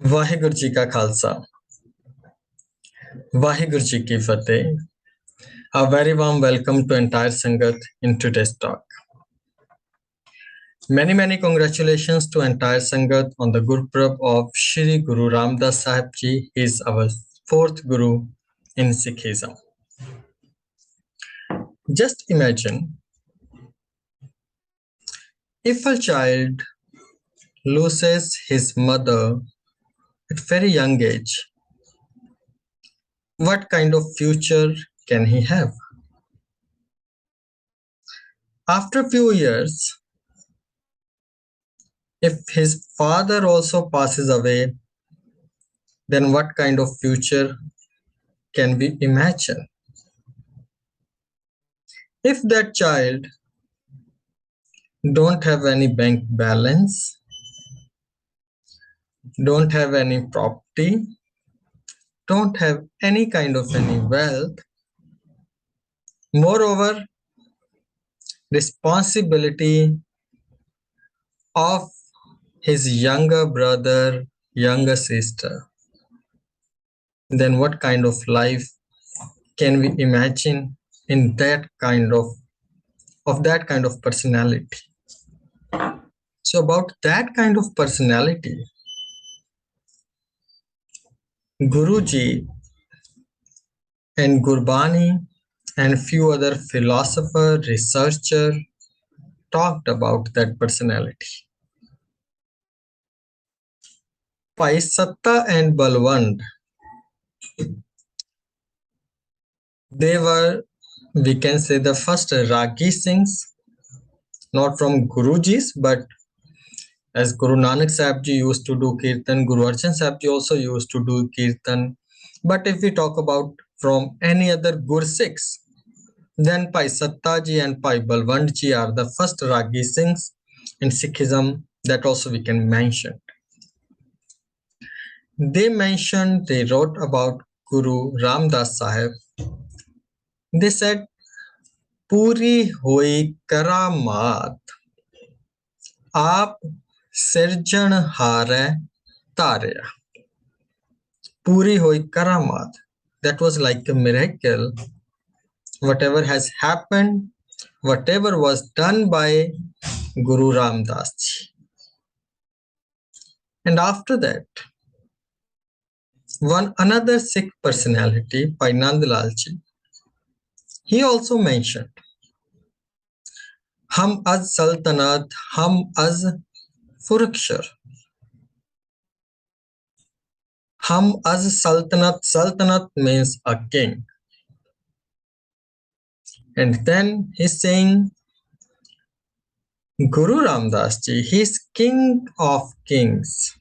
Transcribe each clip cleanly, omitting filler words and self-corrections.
वाहिगुरु जी का खालसा, वाहिगुरु जी की फतेह. A very warm welcome to entire Sangat in today's talk. Many congratulations to entire Sangat on the Gurpurab of Shri Guru Ramdas Sahib ji. He is our fourth Guru in Sikhism. Just imagine if a child loses his mother at very young age, what kind of future can he have? After few years, if his father also passes away, then what kind of future can we imagine? If that child don't have any bank balance, don't have any property, don't have any kind of any wealth, moreover, responsibility of his younger brother, younger sister, then what kind of life can we imagine in that kind of that kind of personality? So about that kind of personality, Guruji and Gurbani and few other philosopher, researcher talked about that personality. Bhai Satta and Balwand, they were, we can say, the first Ragi Singhs, not from Guruji's, but as Guru Nanak Sahib Ji used to do Kirtan, Guru Arjan Sahib Ji also used to do Kirtan. But if we talk about from any other Gur Sikhs, then Bhai Satta Ji and Bhai Balwand Ji are the first Ragi Singhs in Sikhism that also we can mention. They wrote about Guru Ramdas Sahib. They said, Puri hoi karamat, aap sirjanhare tarya. Puri hoi karamat. That was like a miracle. Whatever has happened, whatever was done by Guru Ramdas Ji. And after that, another Sikh personality, Bhai Nandlal Ji, he also mentioned, Hum az Saltanat, Hum az Furukshar. Hum az Saltanat, Saltanat means a king. And then he's saying, Guru Ramdas Ji, he is king of kings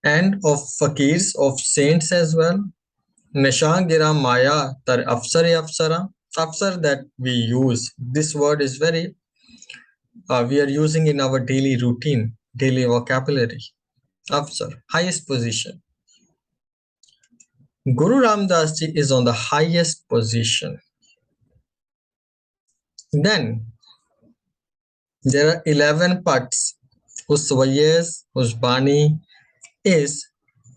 and of fakirs, of saints as well. Nishangira Maya tar afsari afsara. Afsar that we use, this word is very, we are using in our daily routine, daily vocabulary. Afsar, highest position. Guru Ramdas Ji is on the highest position. Then there are 11 parts whose Swayas, whose Bani is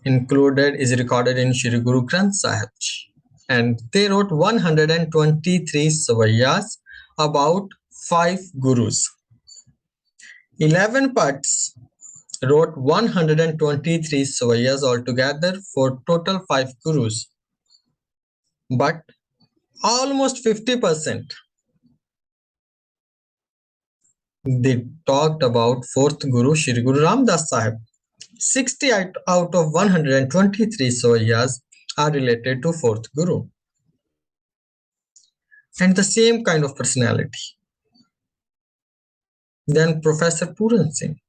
recorded in Shri Guru Granth Sahib Ji. And they wrote 123 Swayas about 5 Gurus. 11 parts wrote 123 Swayas altogether for total 5 Gurus. But almost 50% they talked about 4th Guru, Shri Guru Ramdas Sahib. 60 out of 123 Swayas are related to 4th Guru. And the same kind of personality. Then Professor Puran Singh,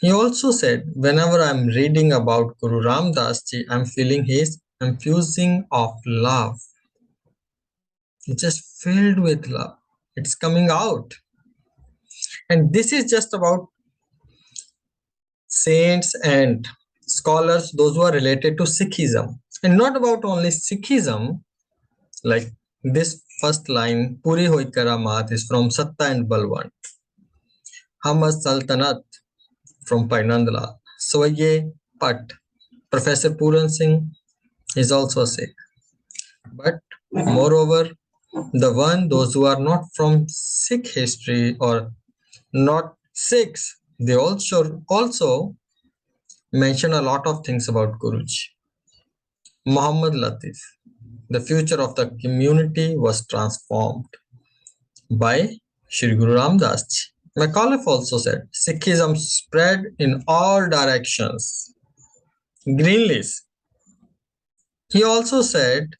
he also said, whenever I'm reading about Guru Ramdas Ji, I'm feeling his infusing of love. It's just filled with love. It's coming out. And this is just about saints and scholars, those who are related to Sikhism. And not about only Sikhism, like this first line, Puri hoi karamat, is from Satta and Balwand. Hum az Saltanat, from Painandala. Soye Pat. Professor Puran Singh is also a Sikh. But moreover, those who are not from Sikh history or not Sikhs, they also mention a lot of things about Guruji. Muhammad Latif, the future of the community was transformed by Shri Guru Ramdas Ji. McAuliffe also said, Sikhism spread in all directions. Greenleaf. He also said,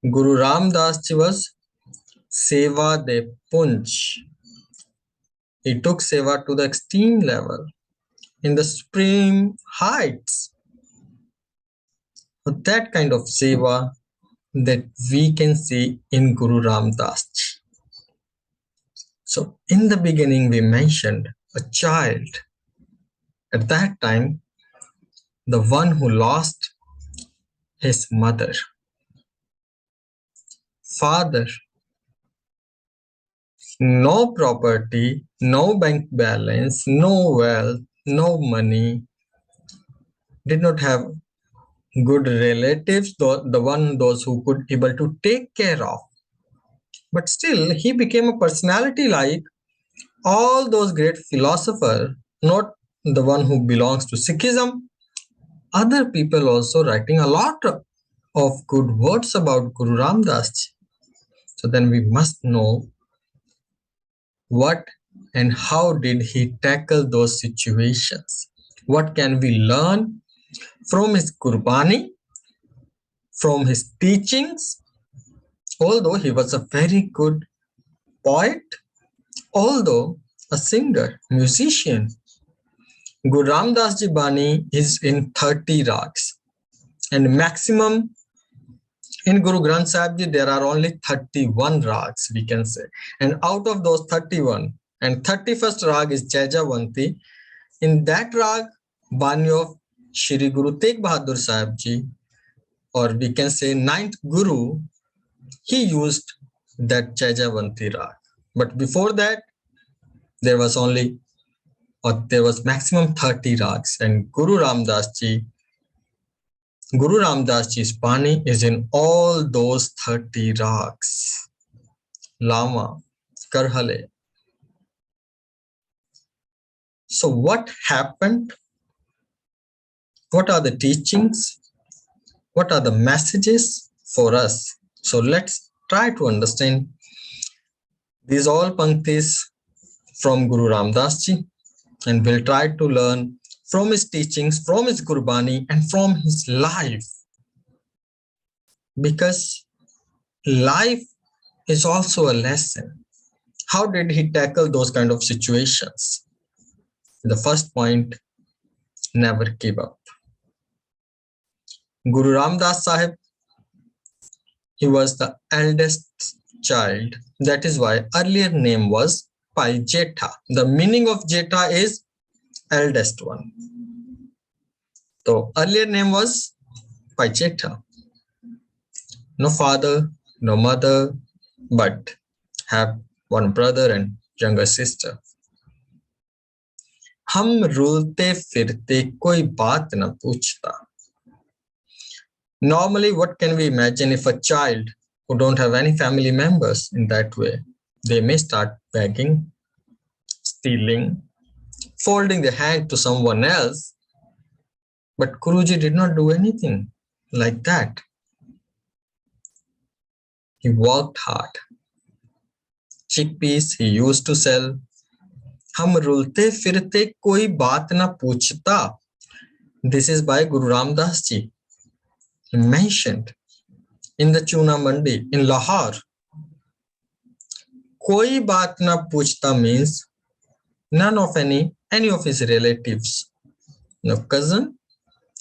Guru Ramdas Ji was Seva de Punch. He took Seva to the extreme level, in the supreme heights. That kind of Seva that we can see in Guru Ramdas Ji. So in the beginning, we mentioned a child. At that time, the one who lost his mother, father, no property, no bank balance, no wealth, no money, did not have good relatives, those who could able to take care of. But still, he became a personality like all those great philosophers, not the one who belongs to Sikhism. Other people also writing a lot of good words about Guru Ramdas Ji. So then we must know what and how did he tackle those situations. What can we learn from his Gurbani, from his teachings? Although he was a very good poet, although a singer, musician, Guru Ramdas Ji Bani is in 30 rags, and maximum in Guru Granth Sahib Ji there are only 31 rags, we can say, and out of those 31 and 31st rag is Jaijavanti. In that rag, Bani of Shri Guru Tegh Bahadur Sahib Ji, or we can say 9th Guru, he used that Jaijavanti rag. But before that, there was maximum 30 rags, and Guru Ramdas Ji's Bani is in all those 30 rags. Lama, Karhale. So what happened? What are the teachings? What are the messages for us? So let's try to understand these all panktis from Guru Ramdas Ji, and we'll try to learn from his teachings, from his Gurbani, and from his life. Because life is also a lesson. How did he tackle those kind of situations? The first point, never give up. Guru Ramdas Sahib, he was the eldest child. That is why earlier name was Pai Jetha. The meaning of Jetha is eldest one. So earlier name was Pai Jetha. No father, no mother, but have one brother and younger sister. हम रुलते फिरते कोई बात न पूछता. Normally, what can we imagine if a child who don't have any family members in that way, they may start begging, stealing, folding the hand to someone else. But Guruji did not do anything like that. He worked hard. Chickpeas he used to sell. हम रुलते फिरते कोई बात न पूछता. This is by Guru Ramdas Ji. He mentioned in the Chuna Mandi in Lahore. Koi baat na puchta means none of any of his relatives, no cousin,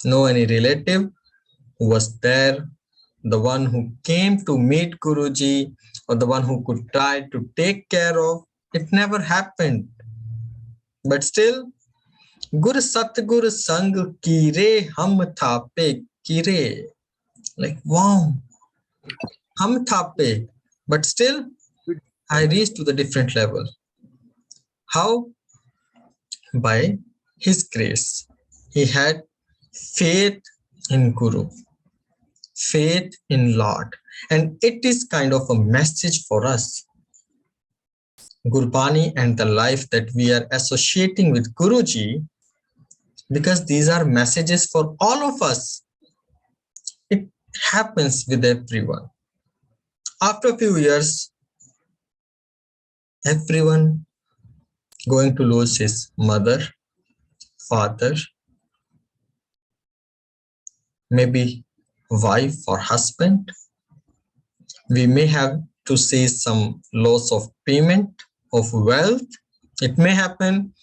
no any relative who was there, the one who came to meet Guruji or the one who could try to take care of. It never happened. But still, Gur Satgur Sang Kire Ham Thape Kire. Like, wow, Ham Thape. But still, I reached to the different level. How? By his grace. He had faith in Guru, faith in Lord. And it is kind of a message for us. Gurbani and the life that we are associating with Guruji, because these are messages for all of us. It happens with everyone. After a few years, everyone going to lose his mother, father, maybe wife or husband. We may have to see some loss of payment, of wealth. It may happen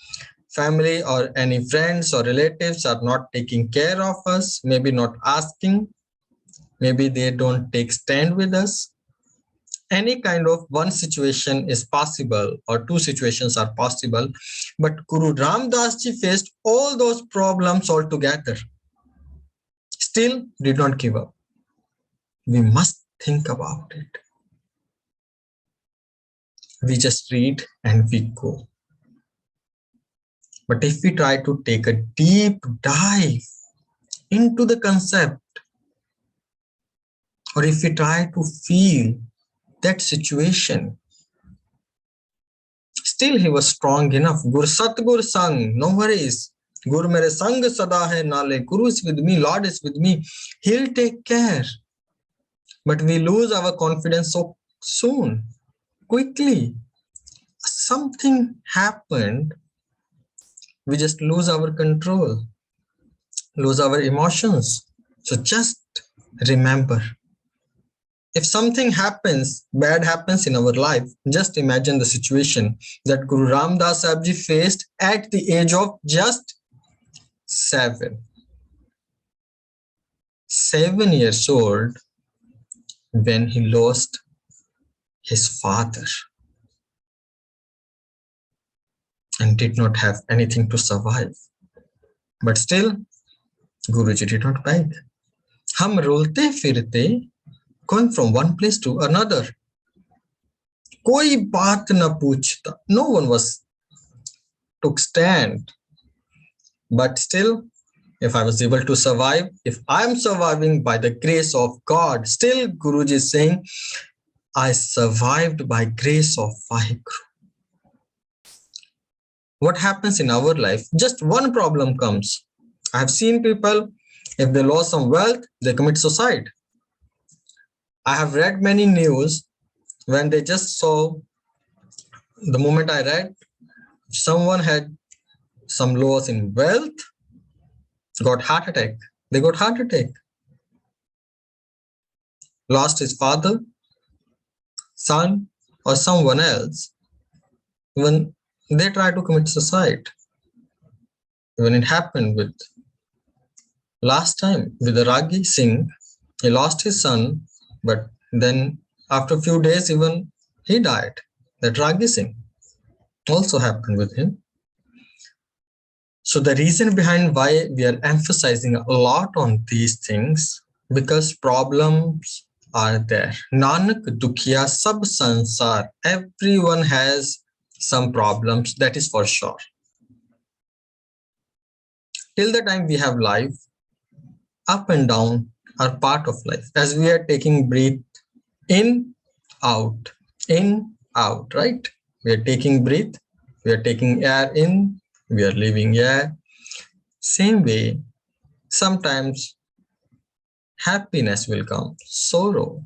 family or any friends or relatives are not taking care of us, maybe not asking, maybe they don't take stand with us. Any kind of one situation is possible or two situations are possible, but Guru Ramdas Ji faced all those problems altogether. Still did not give up. We must think about it. We just read and we go. But if we try to take a deep dive into the concept, or if we try to feel that situation, still he was strong enough. Gur Satgur Sang, no worries. Guru mere sang sada hai nale. Guru is with me, Lord is with me. He'll take care. But we lose our confidence so soon, quickly. Something happened. We just lose our control, lose our emotions. So just remember, if something happens, bad happens in our life, just imagine the situation that Guru Ramdas Sahib Ji faced at the age of just 7. 7 years old when he lost his father and did not have anything to survive. But still, Guruji did not beg. Hum rolte firte, going from one place to another. Koi baat na puchta. No one took stand. But still, if I was able to survive, if I am surviving by the grace of God, still Guruji is saying, I survived by grace of Vaheguru. What happens in our life? Just one problem comes. I have seen people, if they lost some wealth, they commit suicide. I have read many news when they just saw, the moment I read, someone had some loss in wealth, got heart attack. They got heart attack. Lost his father, son, or someone else. When they try to commit suicide. When it happened with last time with the Ragi Singh, he lost his son, but then after a few days, even he died. That Ragi Singh also happened with him. So the reason behind why we are emphasizing a lot on these things, because problems are there. Nanak Dukhiya Sab Sansar. Everyone has some problems, that is for sure. Till the time we have life, up and down are part of life. As we are taking breath in, out, right? We are taking breath, we are taking air in, we are leaving air. Same way, sometimes happiness will come, sorrow.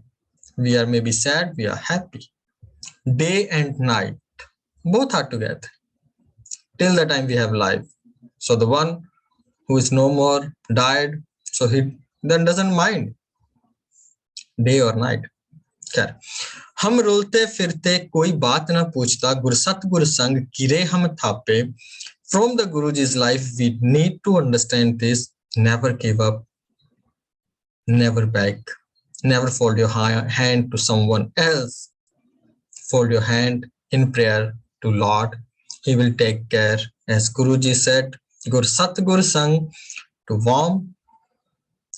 We are maybe sad, we are happy. Day and night, both are together. Till the time we have life. So the one who is no more, died, so he then doesn't mind day or night. खैर, हम रोलते फिरते कोई बात ना पूछता, गुर सतगुर संग गिरे हम थापे. From the Guruji's life, we need to understand this. Never give up, never beg, never fold your hand to someone else. Fold your hand in prayer to Lord. He will take care. As Guruji said, Gur Satgur Sang, to warm,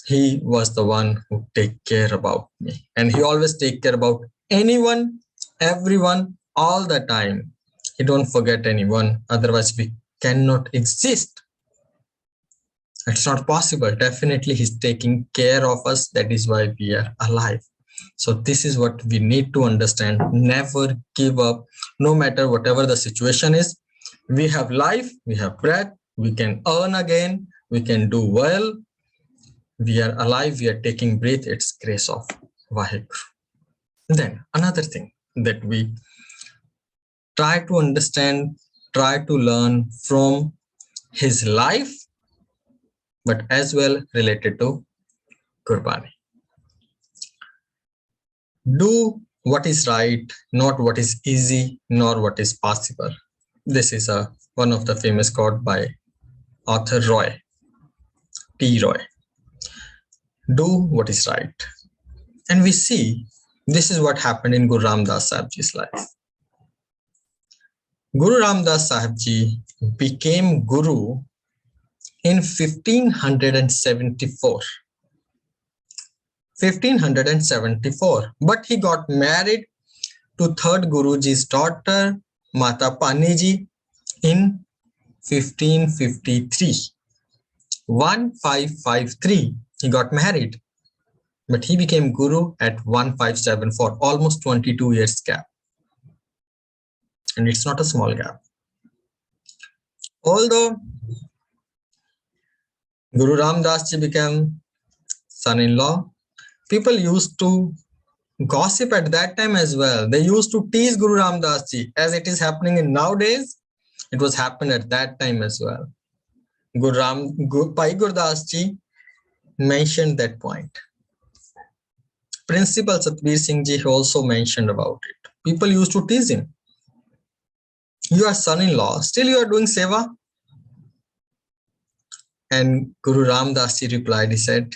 he was the one who take care about me. And he always take care about anyone, everyone, all the time. He don't forget anyone. Otherwise, we cannot exist. It's not possible. Definitely he's taking care of us. That is why we are alive. So this is what we need to understand. Never give up, no matter whatever the situation is. We have life, we have breath, we can earn again, we can do well. We are alive, we are taking breath. It's grace of Vaheguru. Then another thing that we try to understand, try to learn from his life, but as well related to Gurbani. Do what is right, not what is easy, nor what is possible. This is one of the famous quote by author T. Roy. Do what is right. And we see this is what happened in Guru Ramdas Sahibji's life. Guru Ramdas Sahibji became Guru in 1574. 1574. But he got married to third Guruji's daughter, Mata Paniji, in 1553. 1553, he got married. But he became Guru at 1574, almost 22 years gap. And it's not a small gap. Although Guru Ramdas Ji became son-in-law, people used to gossip at that time as well. They used to tease Guru Ramdas Ji, as it is happening in nowadays. It was happened at that time as well. Bhai Gurdas Ji mentioned that point. Principal Satvinder Ji also mentioned about it. People used to tease him. You are son-in-law, still you are doing seva? And Guru Ramdas Ji replied, he said,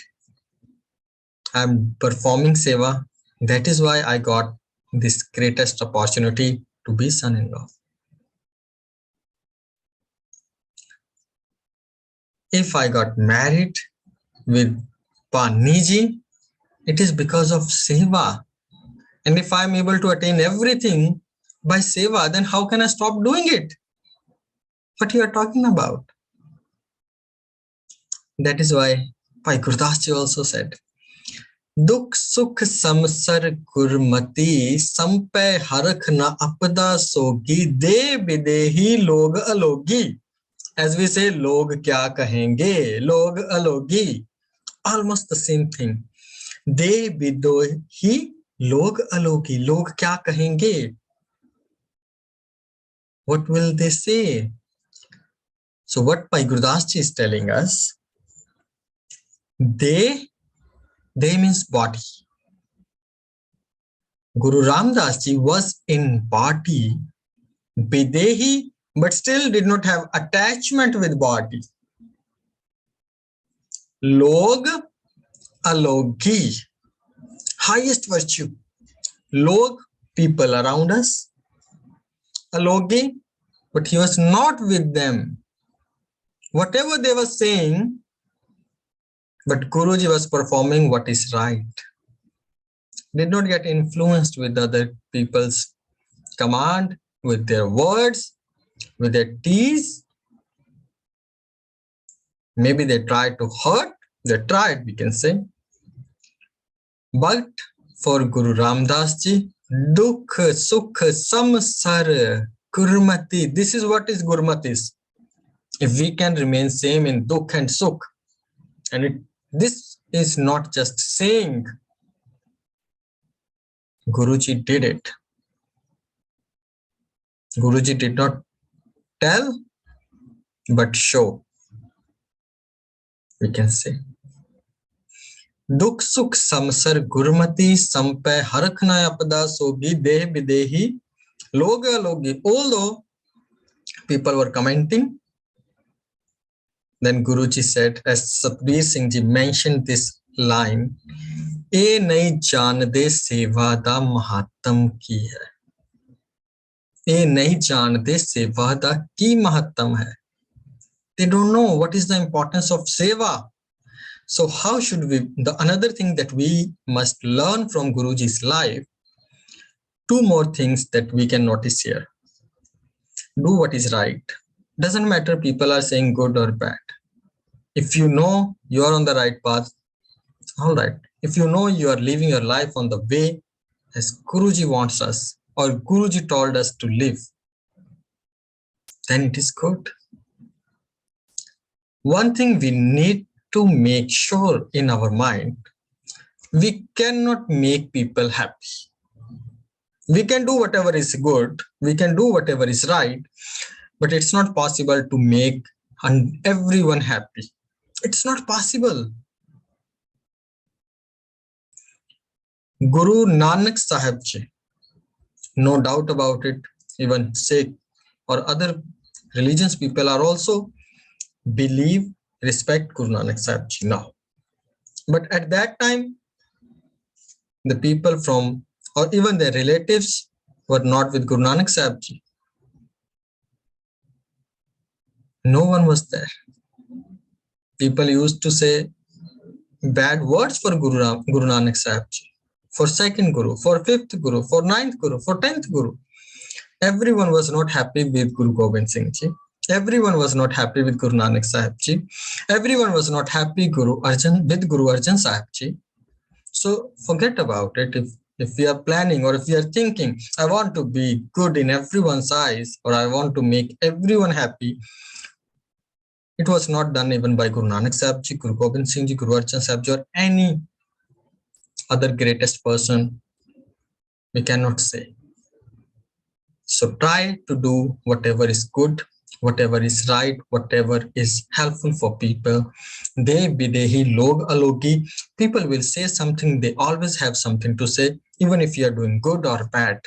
I am performing seva. That is why I got this greatest opportunity to be son-in-law. If I got married with Paniji, it is because of seva. And if I am able to attain everything by seva, then how can I stop doing it? What you are talking about? That is why Bhai Gurdas Ji also said, Dukh sukh samsar gurmati sampe harakh na apda sogi de bidehi log alogi. As we say, log kya kahenge, log alogi. Almost the same thing. De bidehi log alogi. Log kya kahenge? What will they say? So what Bhai Gurdas Ji is telling us, they means body. Guru Ramdas Ji was in body, Bidehi, but still did not have attachment with body. Log alogi, highest virtue. Log, people around us. Alogi, but he was not with them. Whatever they were saying, but Guruji was performing what is right. Did not get influenced with other people's command, with their words, with their tease. Maybe they tried to hurt, they tried, we can say. But for Guru Ramdas Ji, Dukh, Sukh, Samsar, Gurmati. This is what is Gurmati is. If we can remain same in Dukh and Sukh, and this is not just saying, Guruji did it. Guruji did not tell, but show, we can say. Dukh sukh samsar gurmati sampe harakhna apada sogi deh bidehi loga logi. Although people were commenting, then Guruji said, as Satvindersingh Ji mentioned this line, "E nahi jaande seva da mahattam ki hai." "E nahi jaande seva da ki mahattam hai." They don't know what is the importance of seva. So how should we? Another thing that we must learn from Guruji's life, two more things that we can notice here. Do what is right. Doesn't matter people are saying good or bad. If you know you are on the right path, all right. If you know you are living your life on the way as Guruji wants us or Guruji told us to live, then it is good. One thing we need to make sure in our mind, we cannot make people happy. We can do whatever is good, we can do whatever is right, but it's not possible to make everyone happy. It's not possible. Guru Nanak Sahib Ji, no doubt about it, even Sikh or other religions people are also believe, respect Guru Nanak Sahib Ji now. But at that time, the people from, or even their relatives, were not with Guru Nanak Sahib Ji. No one was there. People used to say bad words for Guru Nanak Sahib Ji, for second Guru, for fifth Guru, for ninth Guru, for 10th Guru. Everyone was not happy with Guru Gobind Singh Ji. Everyone was not happy with Guru Nanak Sahib Ji. Everyone was not happy with Guru Arjan Sahib Ji. So forget about it. If we are planning or if we are thinking, I want to be good in everyone's eyes or I want to make everyone happy, it was not done even by Guru Nanak Sahib Ji, Guru Gobind Singh Ji, Guru Arjan Sahib Ji, or any other greatest person. We cannot say. So try to do whatever is good, whatever is right, whatever is helpful for people. De bidehi log alogi. People will say something. They always have something to say, even if you are doing good or bad.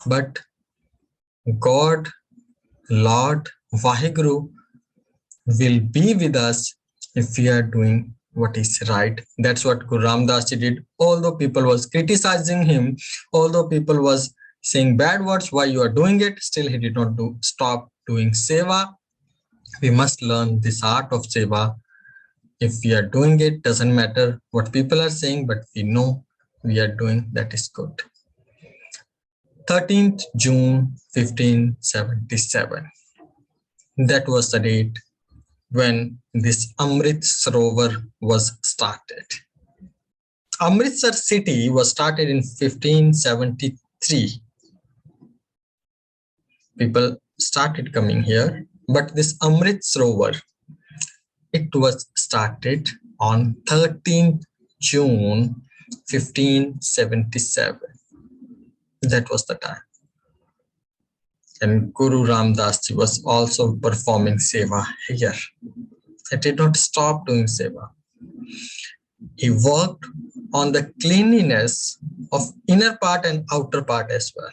But God, Lord, Vaheguru will be with us if we are doing what is right. That's what Guru Ramdas Ji did. Although people was criticizing him, although people was saying bad words, why you are doing it, still he did not stop doing seva. We must learn this art of seva. If we are doing it, doesn't matter what people are saying, but we know we are doing, that is good. 13th June 1577. That was the date when this Amrit Sarovar was started. Amritsar city was started in 1573. People started coming here, but this Amrit Sarovar, it was started on 13th June 1577. That was the time. And Guru Ramdas Ji was also performing seva here. He did not stop doing seva. He worked on the cleanliness of inner part and outer part as well.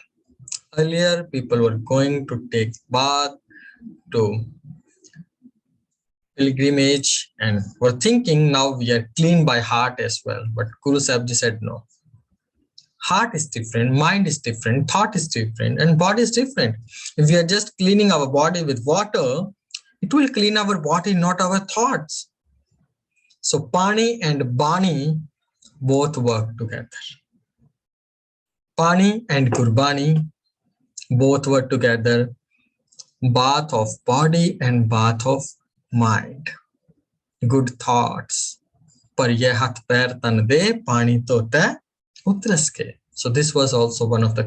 Earlier, people were going to take bath, to pilgrimage, and were thinking now we are clean by heart as well. But Guru Sahib Ji said no. Heart is different, mind is different, thought is different, and body is different. If we are just cleaning our body with water, it will clean our body, not our thoughts. So Pani and Bani both work together. Pani and Gurbani both work together. Bath of body and bath of mind. Good thoughts. Par ye hath pair tan de, pani to te utras ke. So this was also one of the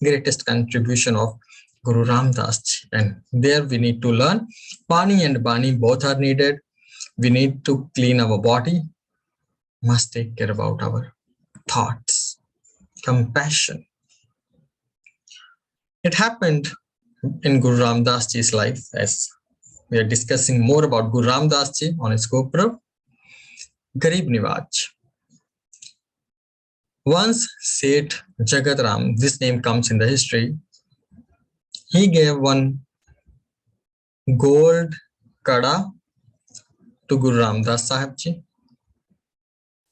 greatest contribution of Guru Ramdas Ji. And there we need to learn. Pani and Bani both are needed. We need to clean our body. Must take care about our thoughts. Compassion. It happened in Guru Ramdas Ji's life, as we are discussing more about Guru Ramdas Ji on his GoPro. Garib Niwaj. Once Seth Jagat Ram, this name comes in the history, he gave one gold kada to Guru Ramdas Sahib Ji.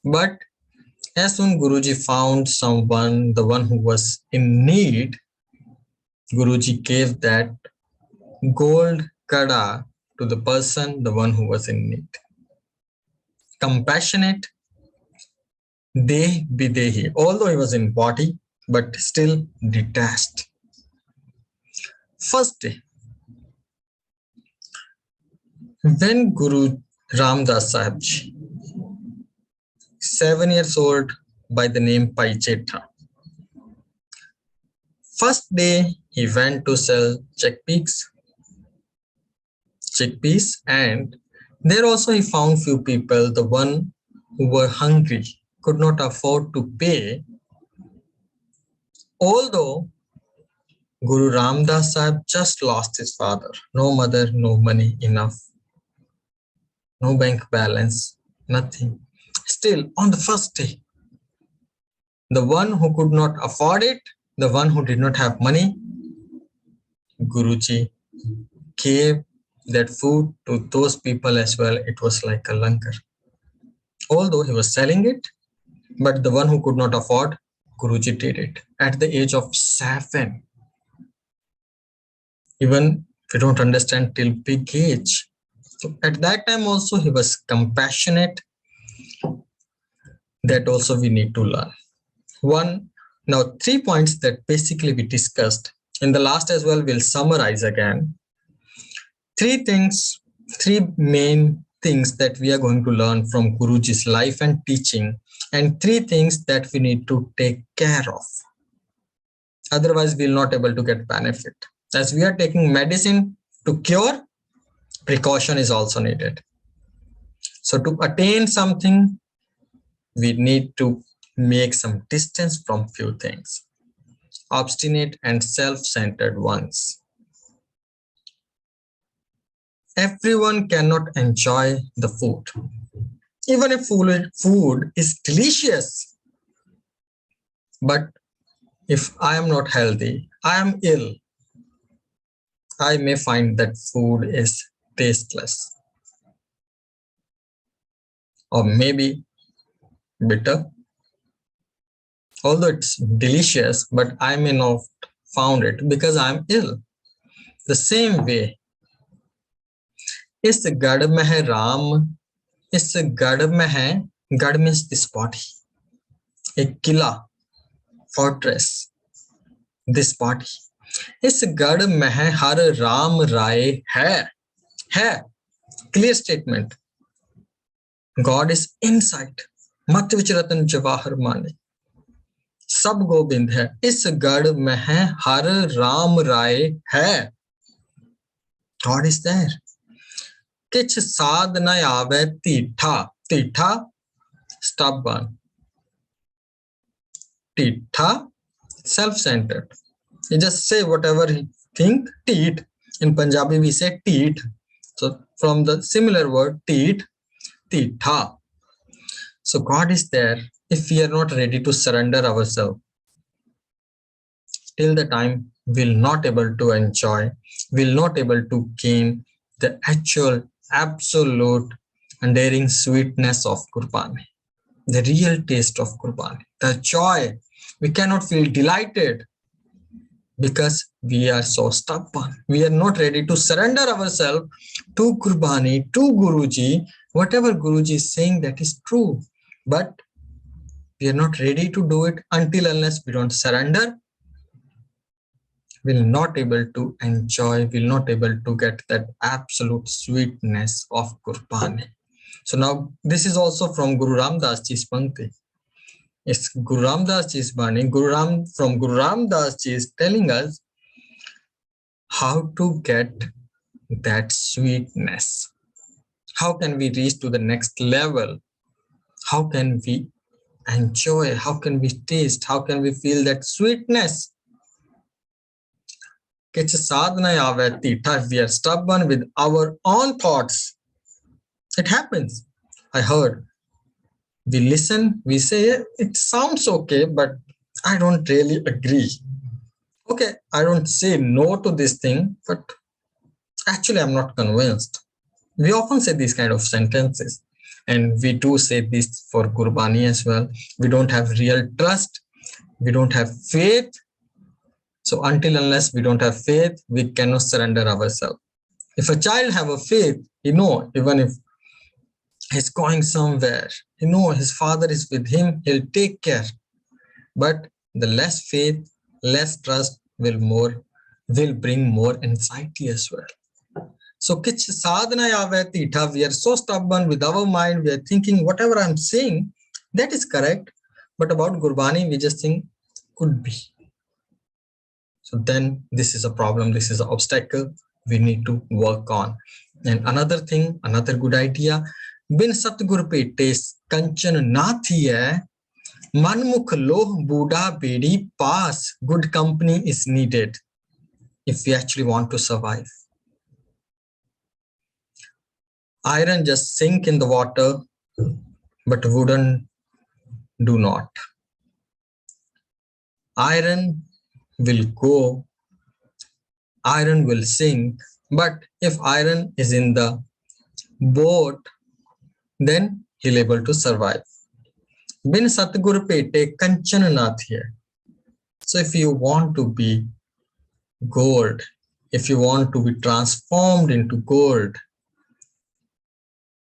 But as soon Guruji found someone, the one who was in need, Guruji gave that gold kada to the person, the one who was in need. Compassionate, deh bidehi, although he was in body, but still detached. First day, When Guru Ramdas Sahib, 7 years old, by the name Pai Chetha, first day he went to sell chickpeas, and there also he found few people, the one who were hungry, could not afford to pay. Although Guru Ramdas Sahib just lost his father, no mother, no money enough, no bank balance, nothing. Still, on the first day, the one who could not afford it, the one who did not have money, Guruji gave that food to those people as well. It was like a langar. Although he was selling it, but the one who could not afford, Guruji did it at the age of 7. Even we don't understand till big age. So at that time also he was compassionate. That also we need to learn. Now 3 points that basically we discussed. In the last as well, we'll summarize again. 3 main things that we are going to learn from Guruji's life and teaching, and 3 things that we need to take care of. Otherwise, we'll not able to get benefit. As we are taking medicine to cure, precaution is also needed. So to attain something, we need to make some distance from few things. Obstinate and self-centered ones. Everyone cannot enjoy the food. Even if food is delicious, but if I am not healthy, I am ill, I may find that food is tasteless or maybe bitter. Although it's delicious, but I may not found it because I'm ill. The same way, इस गढ़ में है राम, इस गढ़ में है, गढ़ means this body, एक किला, fortress, this body. इस गढ़ में है हर राम राय है, clear statement. God is inside. मत विचरतन जवाहर माने, सब गोविंद है, इस गढ़ में है हर राम राय है. God is there. किछ साध न आवे तीठा, stubborn, तीठा, self-centered. You just say whatever you think. Teet, in Punjabi we say teet. So from the similar word teet, तीठा. So God is there. If we are not ready to surrender ourselves, till the time we'll not able to enjoy, we'll not able to gain the actual, absolute, endearing sweetness of Gurbani, the real taste of Gurbani, the joy. We cannot feel delighted because we are so stubborn. We are not ready to surrender ourselves to Gurbani, to Guruji. Whatever Guruji is saying, that is true. But we are not ready to do it until unless we don't surrender. We'll not able to enjoy, we'll not able to get that absolute sweetness of Gurbani. So now this is also from Guru Ramdas Ji's Pankti. It's Guru Ramdas Ji's Bani. From Guru Ramdas Ji is telling us how to get that sweetness. How can we reach to the next level? How can we enjoy? How can we taste? How can we feel that sweetness? If we are stubborn with our own thoughts, it happens. I heard. We listen, we say, it sounds okay, but I don't really agree. Okay, I don't say no to this thing, but actually I'm not convinced. We often say these kind of sentences, and we do say this for Gurbani as well. We don't have real trust, we don't have faith. So until unless we don't have faith, we cannot surrender ourselves. If a child have a faith, even if he's going somewhere, his father is with him, he'll take care. But the less faith, less trust will bring more anxiety as well. So kich sadhana ave titha, we are so stubborn with our mind, we are thinking whatever I'm saying, that is correct. But about Gurbani, we just think could be. So then this is a problem, this is an obstacle we need to work on. And another thing, another good idea, bin Satgur pe tes kanchan na thiye, manmukh loh buddha bedi pass, good company is needed if we actually want to survive. Iron just sink in the water, but wooden do not. Iron will go, iron will sink, but if iron is in the boat, then he'll able to survive. Bin Satgur pete kanchan na thiye. So if you want to be gold, if you want to be transformed into gold,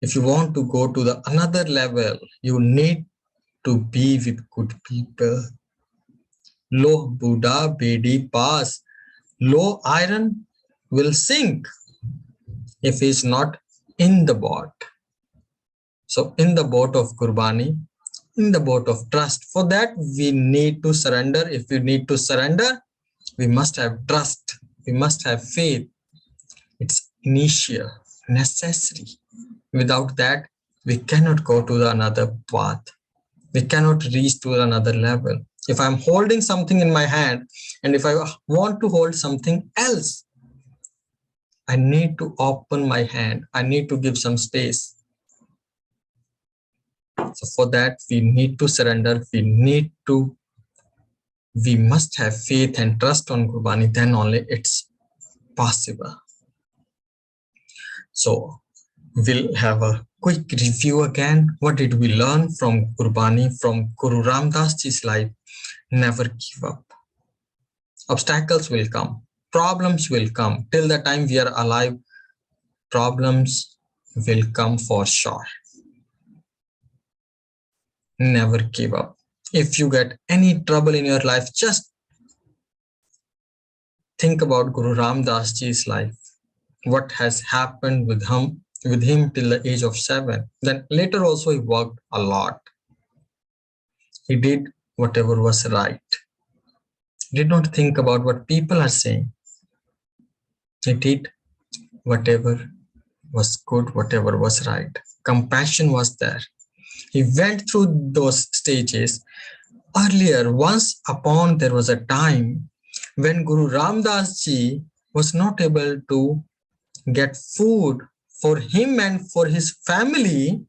if you want to go to the another level, you need to be with good people. Loh Buddha Bedi pass. Low iron will sink if he is not in the boat. So in the boat of Gurbani, in the boat of trust. For that, we need to surrender. If we need to surrender, we must have trust. We must have faith. It's initial, necessary. Without that, we cannot go to the another path. We cannot reach to another level. If I'm holding something in my hand, and if I want to hold something else, I need to open my hand. I need to give some space. So for that, we need to surrender. We must have faith and trust on Gurbani, then only it's possible. So we'll have a quick review again. What did we learn from Gurbani, from Guru Ramdas Ji's life? Never give up. Obstacles will come. Problems will come. Till the time we are alive, problems will come for sure. Never give up. If you get any trouble in your life, just think about Guru Ramdas Ji's life. What has happened with him till the age of 7. Then later also he worked a lot. He did whatever was right. He did not think about what people are saying. He did whatever was good, whatever was right. Compassion was there. He went through those stages. Earlier, once upon there was a time when Guru Ramdas Ji was not able to get food for him and for his family,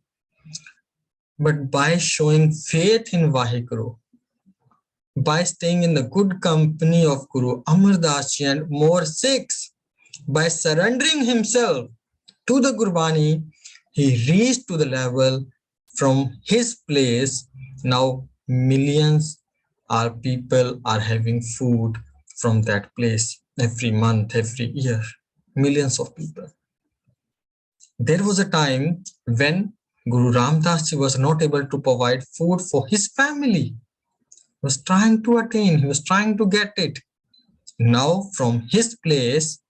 but by showing faith in Vaheguru, by staying in the good company of Guru Amar Das Ji and more Sikhs, by surrendering himself to the Gurbani, he reached to the level from his place. Now millions of people are having food from that place every month, every year. Millions of people. There was a time when Guru Ramdas Ji was not able to provide food for his family. He was trying to attain, he was trying to get it. Now from his place,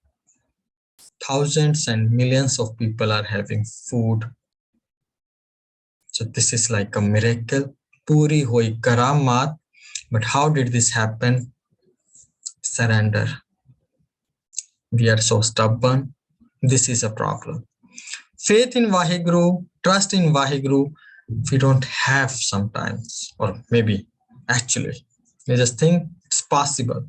thousands and millions of people are having food. So this is like a miracle. Puri hoi karamat. But how did this happen? Surrender. We are so stubborn. This is a problem. Faith in Vaheguru, trust in Vaheguru, we don't have sometimes, or maybe actually, we just think it's possible.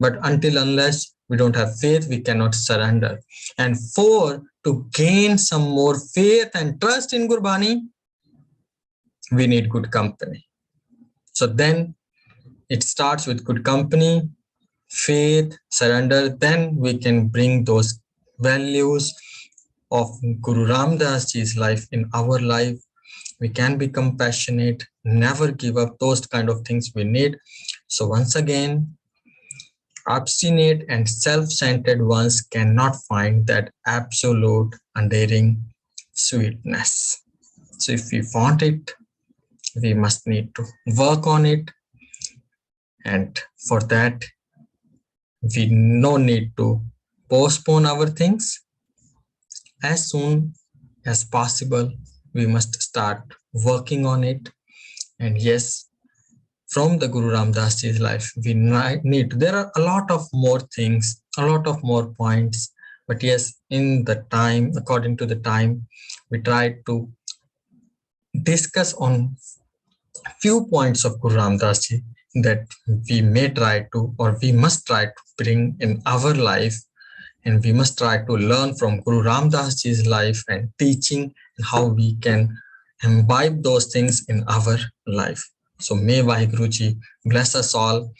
But until unless we don't have faith, we cannot surrender. And to gain some more faith and trust in Gurbani, we need good company. So then it starts with good company, faith, surrender. Then we can bring those values of Guru Ramdas Ji's life in our life. We can be compassionate, never give up, those kind of things we need. So once again, obstinate and self-centered ones cannot find that absolute undaring sweetness. So if we want it, we must need to work on it. And for that, we no need to postpone our things. as soon as possible. We must start working on it. And yes, from the Guru Ramdas Ji's life, we need, there are a lot of more things, a lot of more points. But yes, in the time, according to the time, we try to discuss on few points of Guru Ramdas Ji that we may try to, or we must try to bring in our life, and we must try to learn from Guru Ramdas Ji's life and teaching, and how we can imbibe those things in our life. So may Vaheguru Ji bless us all.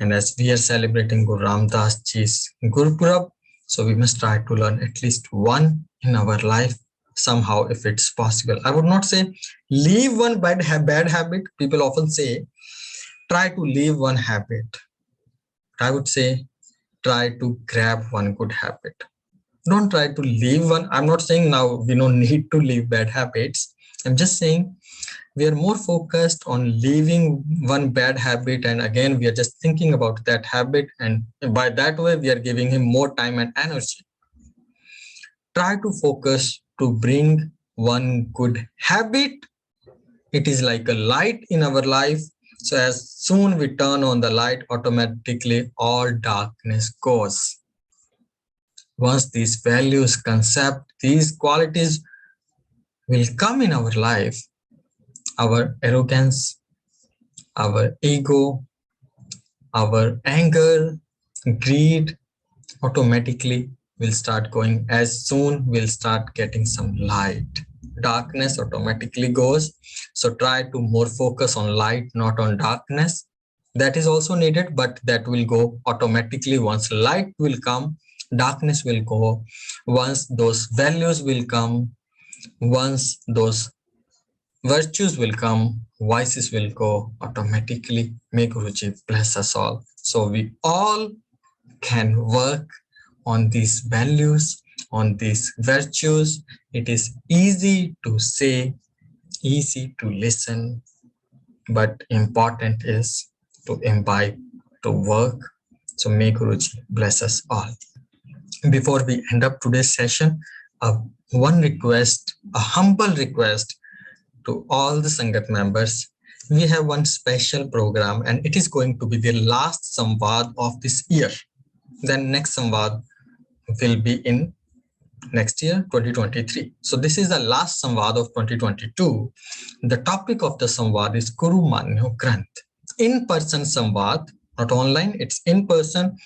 And as we are celebrating Guru Ramdas Ji's Gurpurab, so we must try to learn at least one in our life somehow, if it's possible. I would not say leave one bad habit. People often say try to leave one habit. I would say try to grab one good habit. Don't try to leave one. I'm not saying now we don't need to leave bad habits. I'm just saying we are more focused on leaving one bad habit, and again we are just thinking about that habit, and by that way we are giving him more time and energy. Try to focus to bring one good habit. It is like a light in our life. So as soon we turn on the light, automatically all darkness goes. Once these values, concept, these qualities will come in our life, our arrogance, our ego, our anger, greed, automatically will start going. As soon we'll start getting some light, darkness automatically goes. So try to more focus on light, not on darkness. That is also needed, but that will go automatically. Once light will come, darkness will go. Once those values will come, once those virtues will come, vices will go automatically. May Guruji bless us all, so we all can work on these values, on these virtues. It is easy to say, easy to listen, but important is to imbibe, to work. So may Guruji bless us all. Before we end up today's session, one request, a humble request to all the Sangat members. We have one special program, and it is going to be the last Samvad of this year. Then next Samvad will be in next year, 2023. So this is the last Samvad of 2022. The topic of the Samvad is Guru Manyo Granth. In-person Samvad, not online, it's in person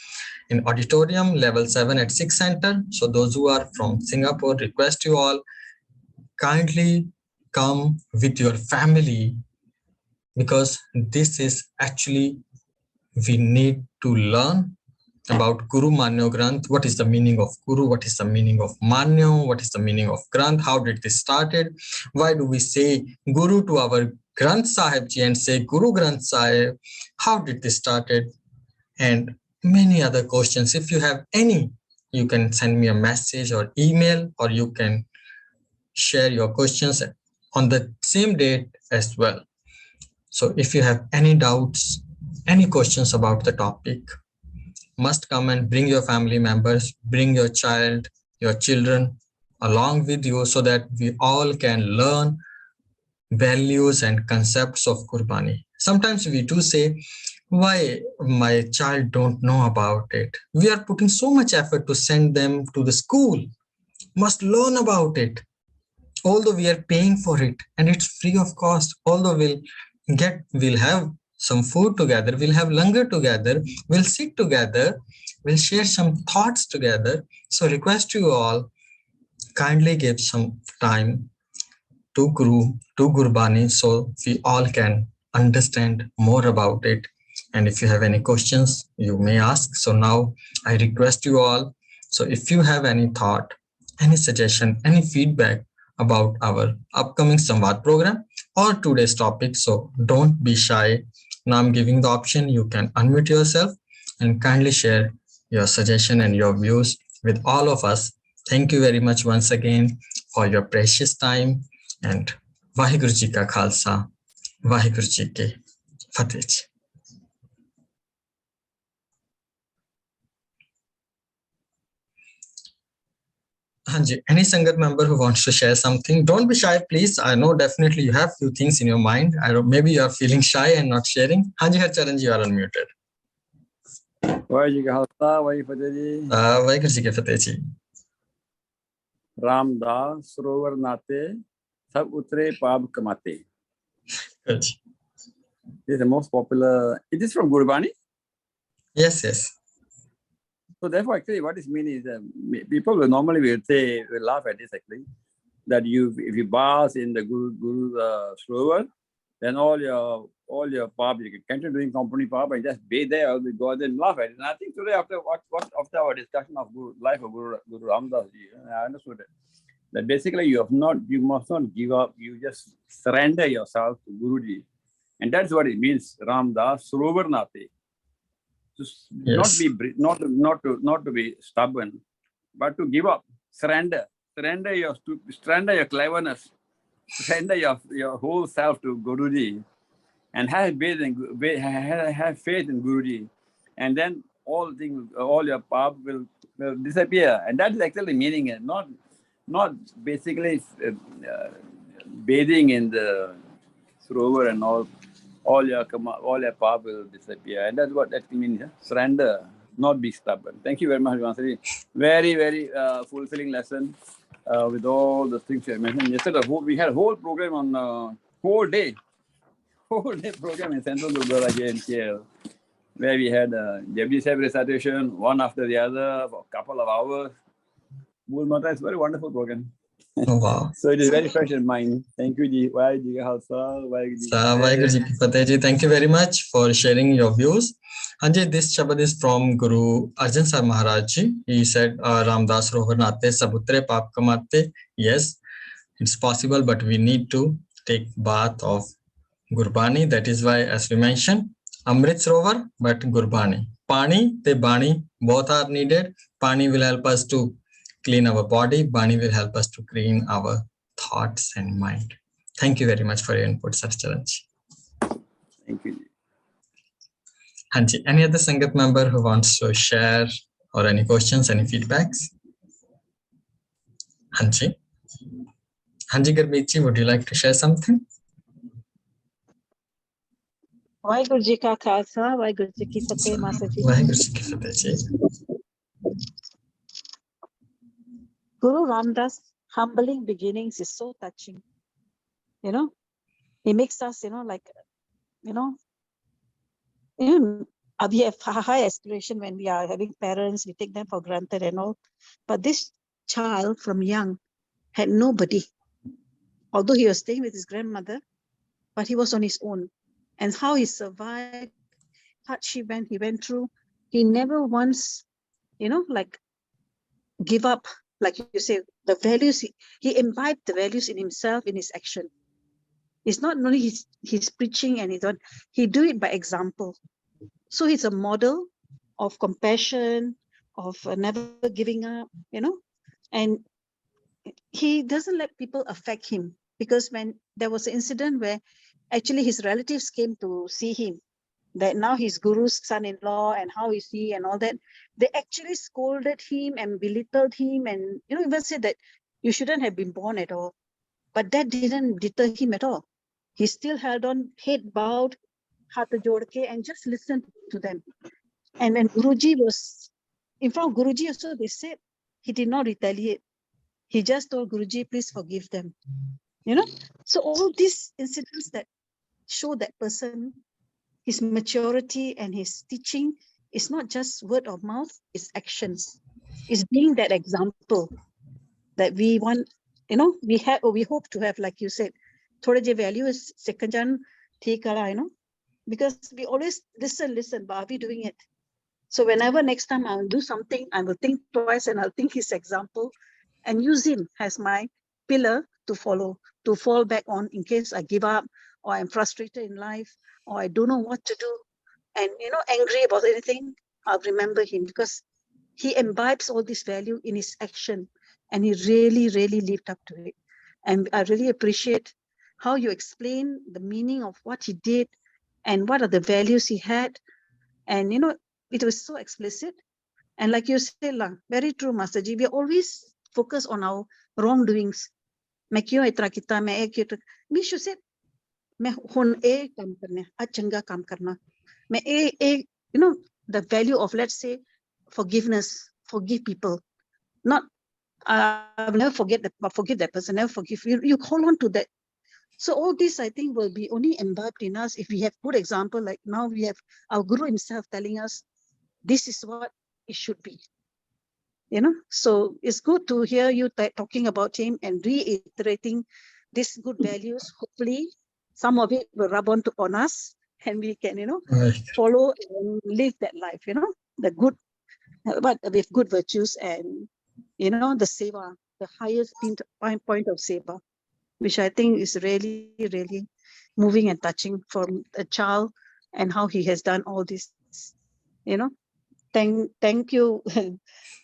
in auditorium level 7 at Sikhcentre. So those who are from Singapore, request you all kindly come with your family, because this is actually, we need to learn about Guru Manyo Granth. What is the meaning of Guru? What is the meaning of Manyo? What is the meaning of Granth? How did this started? Why do we say Guru to our Granth Sahib Ji and say Guru Granth Sahib? How did this started? And many other questions. If you have any, you can send me a message or email, or you can share your questions on the same date as well. So if you have any doubts, any questions about the topic, must come and bring your family members, bring your child, your children along with you, so that we all can learn values and concepts of Qurbani. Sometimes we do say, why my child don't know about it? We are putting so much effort to send them to the school, must learn about it. Although we are paying for it and it's free of cost, although we'll have some food together, we'll have langar together, we'll sit together, we'll share some thoughts together. So request you all, kindly give some time to Guru, to Gurbani, so we all can understand more about it. And if you have any questions, you may ask. So now I request you all. So if you have any thought, any suggestion, any feedback about our upcoming Samvad program or today's topic, so don't be shy. Now I'm giving the option. You can unmute yourself and kindly share your suggestion and your views with all of us. Thank you very much once again for your precious time. And Vaheguru Ji Ka Khalsa, Vaheguru Ji Ki Fateh. Hanji, any Sangat member who wants to share something, don't be shy, please. I know definitely you have few things in your mind. I don't, maybe you are feeling shy and not sharing. Hanji Harcharan ji, you are unmuted. Waheguru ji के फतेह जी. रामदास सरोवर नाते सब उतरे पाप कमाते. Good. This is the most popular. It is from Gurbani. Yes, yes. So therefore, actually, what is mean is people will normally will laugh at this actually, that if you bath in the Guru Srovar, then all your pub, you can continue doing company pub and just bathe there, or go there and laugh at it. And I think today after our discussion of life of Guru Ramdas Ji, I understood that basically you must not give up. You just surrender yourself to Guruji, and that's what it means. Ramdas Srovar Nate. Yes. Not to be stubborn, but to give up, surrender your cleverness, surrender your whole self to Guruji, and have faith in Guruji, and then all your path will disappear. And that is actually meaning it, not basically bathing in the Srovar and all your path will disappear. And that's what that means. Surrender, not be stubborn. Thank you very much, Vansari. Very, very fulfilling lesson with all the things you mentioned. Yesterday, we had a whole program on whole day program in Central Gurdwara here in KL, where we had Jabji Sahib recitation, one after the other, for a couple of hours. Mool Mata is a very wonderful program. Oh, wow. So it is very fresh in mind. Thank you, Ji. Thank you very much for sharing your views. Hanji, this Shabad is from Guru Arjan Sahib Maharaj Ji. He said, Ramdas Rohar Nate Sabutre Pap Kamate. Yes, it's possible, but we need to take bath of Gurbani. That is why, as we mentioned, Amrit Sarovar, but Gurbani. Pani te Bani, both are needed. Pani will help us to clean our body. Bani will help us to clean our thoughts and mind. Thank you very much for your input, Sarcharanji. Thank you. Hanji, any other Sangat member who wants to share or any questions, any feedbacks? Hanji Gurmeet, would you like to share something? Vaheguru Ji ka Khalsa, Vaheguru Ji ki Fateh, Master Ji. Vaheguru Ji ki Fateh Ji. Guru Ramdas' humbling beginnings is so touching. He makes us, we have high aspiration when we are having parents, we take them for granted and all. But this child from young had nobody. Although he was staying with his grandmother, but he was on his own. And how he survived, hardship when he went through, he never once, give up, like you say, the values, he imbibed the values in himself, in his action. It's not only his preaching and he do it by example. So he's a model of compassion, of never giving up, and he doesn't let people affect him, because when there was an incident where actually his relatives came to see him, that now he's Guru's son-in-law and how is he and all that, they actually scolded him and belittled him and even said that you shouldn't have been born at all. But that didn't deter him at all. He still held on, head bowed, heart jodke, and just listened to them. And when Guruji was in front of Guruji also, they said he did not retaliate. He just told Guruji, please forgive them. So all these incidents that show that person, his maturity and his teaching is not just word of mouth, it's actions. It's being that example that we want, we hope to have, like you said, thoda je value is second jan theek kala, because we always listen, but are we doing it? So whenever next time I will do something, I will think twice and I'll think his example and use him as my pillar to follow, to fall back on in case I give up or I'm frustrated in life or I don't know what to do and, angry about anything, I'll remember him because he imbibes all this value in his action and he really, really lived up to it. And I really appreciate how you explain the meaning of what he did and what are the values he had. And, it was so explicit. And like you said, very true, Master Ji, we always focus on our wrongdoings. We should say, मैं हुन ए काम करना, आज चंगा काम करना. मैं ए you know, the value of, let's say, forgiveness, forgive people, not I'll never forgive that person, never forgive you. You hold on to that. So all this, I think, will be only imbibed in us if we have good example. Like now we have our Guru himself telling us, this is what it should be. So it's good to hear you talking about him and reiterating these good values. Hopefully, some of it will rub on us, and we can, Right. follow and live that life. The good, but with good virtues and the seva, the highest point of seva, which I think is really, really moving and touching from a child, and how he has done all this. Thank you,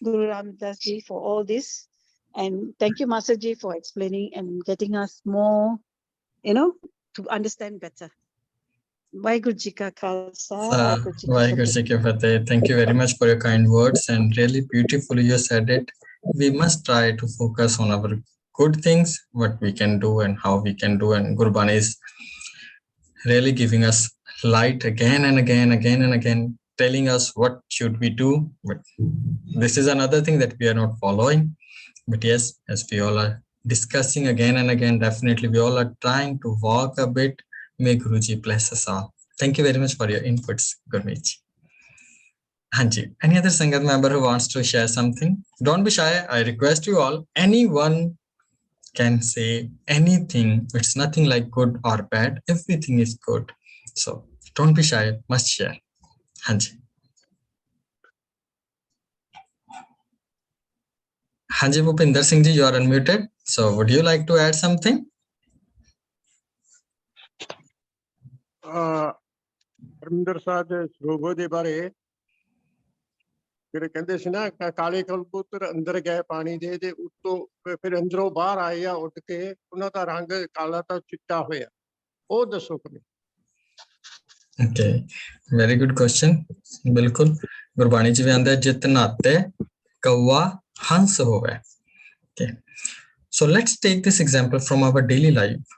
Guru Ramdas Ji, for all this, and thank you, Master Ji, for explaining and getting us more, to understand better. Vaheguru Ji ka Khalsa, Vaheguru Ji ki Vaheguru Ji ki Fateh. Thank you very much for your kind words, and really beautifully you said it. We must try to focus on our good things, what we can do and how we can do, and Gurbani is really giving us light again and again, telling us what should we do. But this is another thing that we are not following. But yes, as we all are discussing again and again, definitely we all are trying to walk a bit. May Guruji bless us all. Thank you very much for your inputs, Gurmeet. Hanji, any other Sangat member who wants to share something? Don't be shy. I request you all. Anyone can say anything. It's nothing like good or bad. Everything is good. So don't be shy. Must share. Hanji. Hanji Bhupinder Ji, you are unmuted. So would you like to add something? Ramdas Sahib ਦੇ ਸਰੋਵਰ ਦੇ ਬਾਰੇ ਜਿਹੜੇ ਕਹਿੰਦੇ ਸੀ ਨਾ ਕਾਲੇ ਕਬੂਤਰ ਅੰਦਰ ਗਏ ਪਾਣੀ ਦੇ ਤੇ ਉੱਤੋਂ ਫਿਰ ਅੰਦਰੋਂ ਬਾਹਰ ਆਏ ਆ ਉੱਡ ਕੇ ਉਹਨਾਂ ਦਾ ਰੰਗ ਕਾਲਾ ਤਾਂ ਚਿੱਟਾ ਹੋਇਆ ਉਹ ਦੱਸੋ ਕਿ Okay, very good question. बिल्कुल गुरबाणी च भी आंदा है जित नाते कौवा हंस होवे. Okay, so let's take this example from our daily life.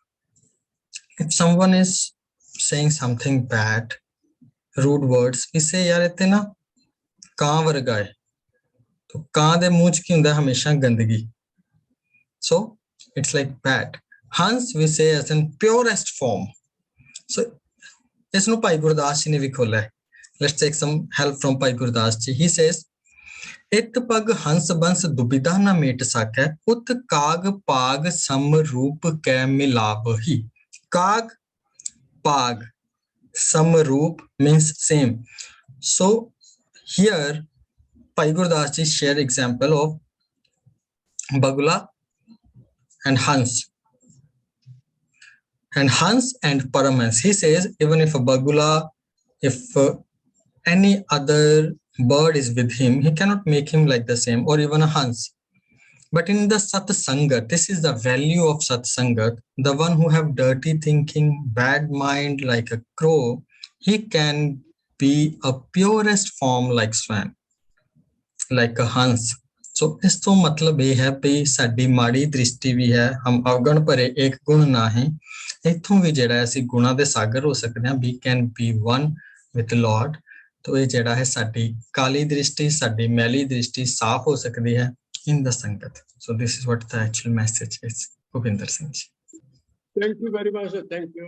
If someone is saying something bad, rude words, we say यार इत्ते ना ਕਾਂ ਵਰਗਾ ਹੈ. तो ਕਾਂ ਦੇ ਮੂੰਹ ਚ ਕੀ ਹੁੰਦਾ ਹਮੇਸ਼ਾ ਗੰਦਗੀ. So it's like bad. Hans we say as in purest form. So ਇਸ ਨੂੰ ਭਾਈ ਗੁਰਦਾਸ ਜੀ ਨੇ ਵੀ ਖੋਲਿਆ ਹੈ. Let's take some help from Bhai Gurdas ji. He says, ਇਤ ਪਗ ਹੰਸ ਬੰਸ ਦੁਬਿਧਾ ਨਾ ਮੇਟ ਸਕੈ ਉਤ ਕਾਗ ਪਾਗ ਸਮ ਰੂਪ ਕੈ ਮਿਲਾਵਹੀ. ਕਾਗ pag samroop means same. So here Pai Gurdas ji share example of bagula and hans and paramhans. He says even if a bagula, if any other bird is with him, he cannot make him like the same, or even a hans. But in the Satsangat, this is the value of Satsangat. The one who have dirty thinking, bad mind like a crow, he can be a purest form like swan, like a hans. So ਇਸ ਤੋਂ ਮਤਲਬ ਇਹ ਹੈ ਵੀ ਸਾਡੀ ਮਾੜੀ ਦ੍ਰਿਸ਼ਟੀ ਵੀ ਹੈ, ਹਮ ਅਵਗਣ ਭਰੇ ਇੱਕ ਗੁਣ ਨਾ ਹੈ. ਇੱਥੋਂ ਵੀ ਜਿਹੜਾ ਅਸੀਂ ਗੁਣਾਂ ਦੇ ਸਾਗਰ ਹੋ ਸਕਦੇ ਹਾਂ. We can be one with Lord. तो ਇਹ ਜਿਹੜਾ ਹੈ ਸਾਡੀ ਕਾਲੀ ਦ੍ਰਿਸ਼ਟੀ, ਸਾਡੀ ਮੈਲੀ ਦ੍ਰਿਸ਼ਟੀ ਸਾਫ਼ ਹੋ ਸਕਦੀ ਹੈ in the Sangat. So this is what the actual message is. Bhupinder Singh ji. Thank you very much. Thank you.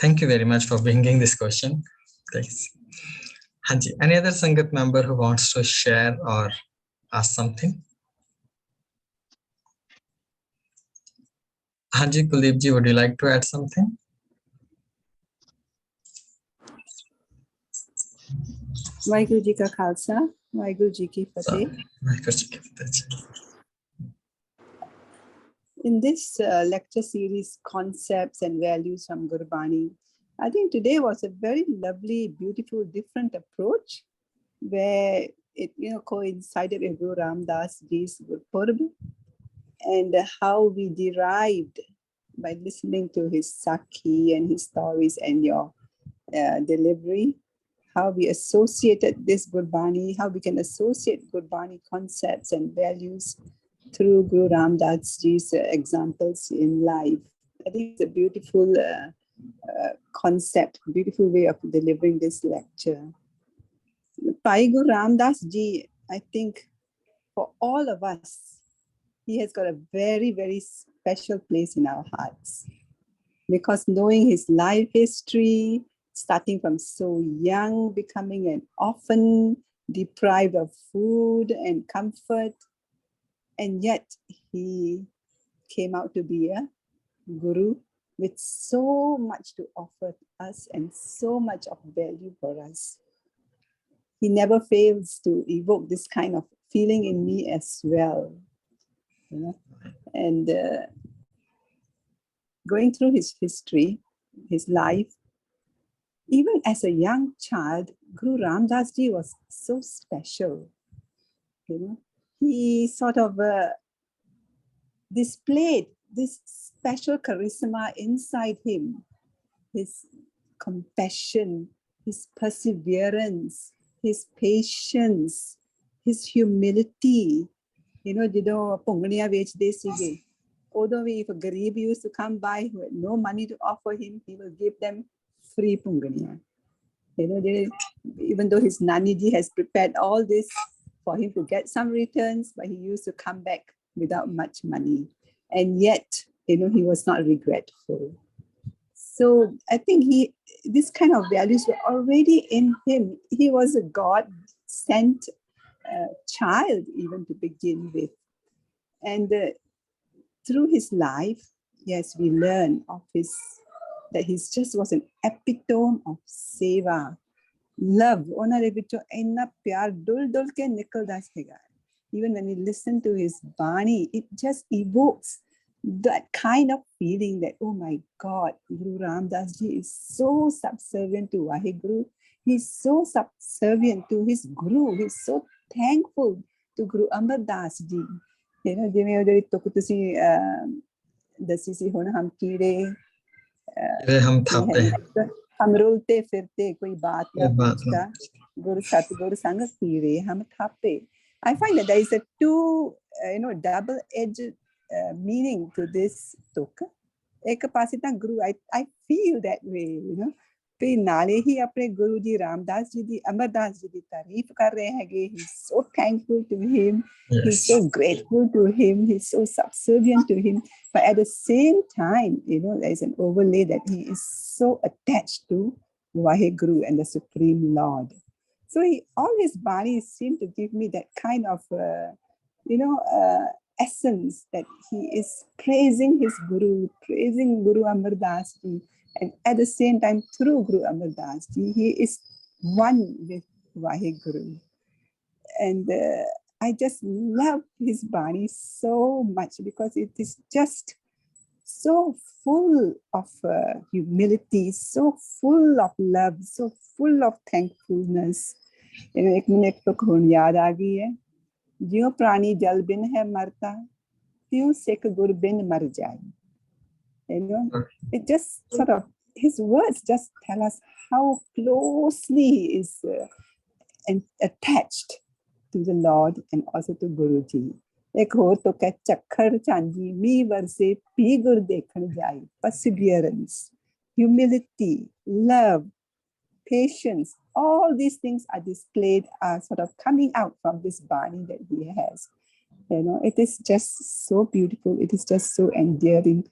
Thank you very much for bringing this question. Thanks. Hanji, any other Sangat member who wants to share or ask something? Hanji, Kuldeep ji, would you like to add something? Vaheguru Ji ka Khalsa, Vaheguru Ji ki Fateh. In this lecture series, Concepts and Values from Gurbani, I think today was a very lovely, beautiful, different approach where it coincided with Guru Ramdas Ji's Gurpurab, and how we derived by listening to his Sakhi and his stories and your delivery, how we associated this Gurbani, how we can associate Gurbani concepts and values through Guru Ramdas Ji's examples in life. I think it's a beautiful concept, beautiful way of delivering this lecture. Bhai Guru Ramdas Ji, I think for all of us, he has got a very, very special place in our hearts. Because knowing his life history, starting from so young, becoming an orphan, deprived of food and comfort, and yet he came out to be a guru with so much to offer us and so much of value for us. He never fails to evoke this kind of feeling in me as well. You know? And going through his history, his life, even as a young child, Guru Ramdas Ji was so special. You know, he sort of displayed this special charisma inside him, his compassion, his perseverance, his patience, his humility. You know, ਜਦੋਂ ਭੁੰਗਣੀਆਂ ਵੇਚਦੇ ਸੀਗੇ, although if a garib used to come by who had no money to offer him, he will give them free pungania. You know, even though his Nani ji has prepared all this for him to get some returns, but he used to come back without much money. And yet, you know, he was not regretful. So I think this kind of values were already in him. He was a God-sent child even to begin with. And through his life, yes, we learn of that he just was an epitome of seva, love. Even when we listen to his Bani, it just evokes that kind of feeling that, oh my God, Guru Ramdas Ji is so subservient to Vaheguru. He's so subservient to his Guru. He's so thankful to Guru Amar Das Ji. You know, ਜਿਵੇਂ ਉਹ ਜਿਹੜੀ ਤੁਕ ਤੁਸੀਂ ਦੱਸੀ ਸੀ ਹੁਣ ਹਮ ਕੀੜੇ हम थापे हम रुलते फिरते कोई बात ना पूछता गुरु सतगुरु संग कीड़े हम थापे. I find that there is a double-edged meaning to this tuk. एक पासे ਤਾਂ Guru, I feel that way, you know. ਤੇ ਨਾਲੇ ਹੀ ਆਪਣੇ ਗੁਰੂ ਜੀ ਰਾਮਦਾਸ ਜੀ ਦੀ ਅਮਰਦਾਸ ਜੀ ਦੀ ਤਾਰੀਫ ਕਰ ਰਹੇ ਹੈਗੇ. He's so thankful to him. Yes. He's so grateful to him. He's so subservient to him. But at the same time, you know, there's an overlay that he is so attached to Vaheguru and the Supreme Lord. So all his Banis seem to give me that kind of, essence that he is praising his Guru, praising Guru Amardas Ji. And at the same time, through Guru Amar Das Ji, he is one with Vaheguru. And I just love his Bani so much because it is just so full of humility, so full of love, so full of thankfulness. एक minute तो खून याद आ गई है. ज्यों प्राणी जल बिन है मरता, त्यों सिख गुर बिन मर जाए. You know, it just sort of, his words just tell us how closely he is attached to the Lord and also to Guruji. एक हो तो क्या चक्कर चांदी मी वर्षे पी गुर देखन जाए. Perseverance, humility, love, patience, all these things are displayed, are sort of coming out from this Bani that he has. You know, it is just so beautiful. It is just so endearing.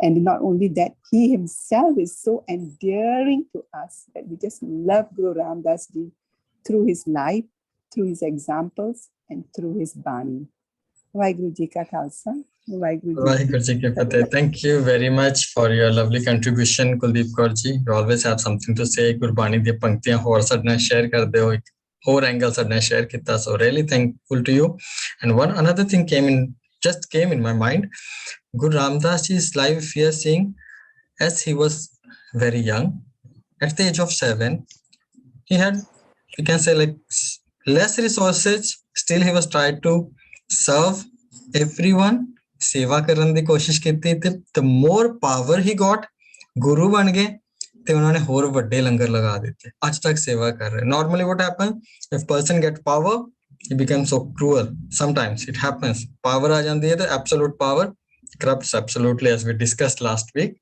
And not only that, he himself is so endearing to us that we just love Guru Ramdas Ji through his life, through his examples, and through his Bani. Vaheguru Ji ka Khalsa. Vaheguru Ji ki Fateh. Thank you very much for your lovely contribution, Kuldeep Kaur Ji. You always have something to say. Gurbani di panktiyan hor sad na share kar de ho. Hor angle sad na share kita. So really thankful to you. And another thing just came in my mind. Guru Ramdas Ji's life, we are seeing, as he was very young, at the age of 7, he had, we can say, like less resources. Still, he was trying to serve everyone. Seva karan di koshish kiti. The more power he got, Guru ban gaye. ਤੇ ਉਹਨਾਂ ਨੇ ਹੋਰ ਵੱਡੇ ਲੰਗਰ ਲਗਾ ਦਿੱਤੇ. ਅੱਜ ਤੱਕ ਸੇਵਾ ਕਰ ਰਹੇ. Normally what happens, if person get power, he becomes so cruel. Sometimes it happens. Power aa jandi hai, the absolute power corrupts absolutely, as we discussed last week.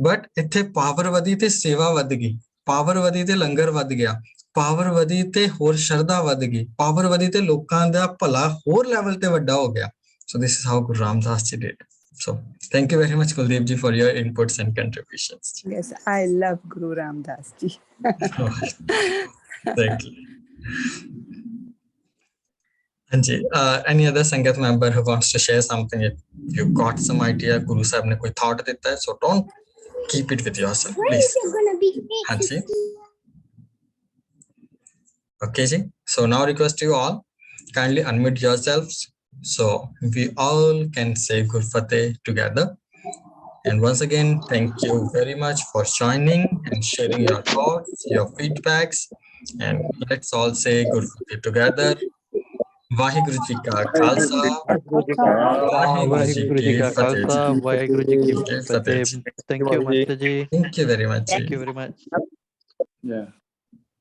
But ਇੱਥੇ ਪਾਵਰ ਵਧੀ ਤੇ ਸੇਵਾ ਵੱਧ ਗਈ, ਪਾਵਰ ਵਧੀ ਤੇ ਲੰਗਰ ਵੱਧ ਗਿਆ, ਪਾਵਰ ਵਧੀ ਤੇ ਹੋਰ ਸ਼ਰਧਾ ਵੱਧ ਗਈ, ਪਾਵਰ ਵਧੀ ਤੇ ਲੋਕਾਂ ਦਾ ਭਲਾ ਹੋਰ ਲੈਵਲ ਤੇ ਵੱਡਾ ਹੋ ਗਿਆ. So this is how Guru Ramdas ji did. So thank you very much, Kuldeep ji, for your inputs and contributions. Yes, I love Guru Ramdas ji. Exactly. Anji, any other Sangat member who wants to share something? If you got some idea, Guru Sahib ne koi thought deta hai, so don't keep it with yourself, please. Anji. Okay, ji. So now request you all, kindly unmute yourselves so we all can say Gur Fateh together. And once again, thank you very much for joining and sharing your thoughts, your feedbacks. And let's all say Gur Fateh together. Vaheguru Ji Ka Khalsa, Vaheguru Ji Ki Fateh. Vaheguru Ji Ki Fateh. Thank you, Master Ji. Thank you very much. Thank you very much. Yeah.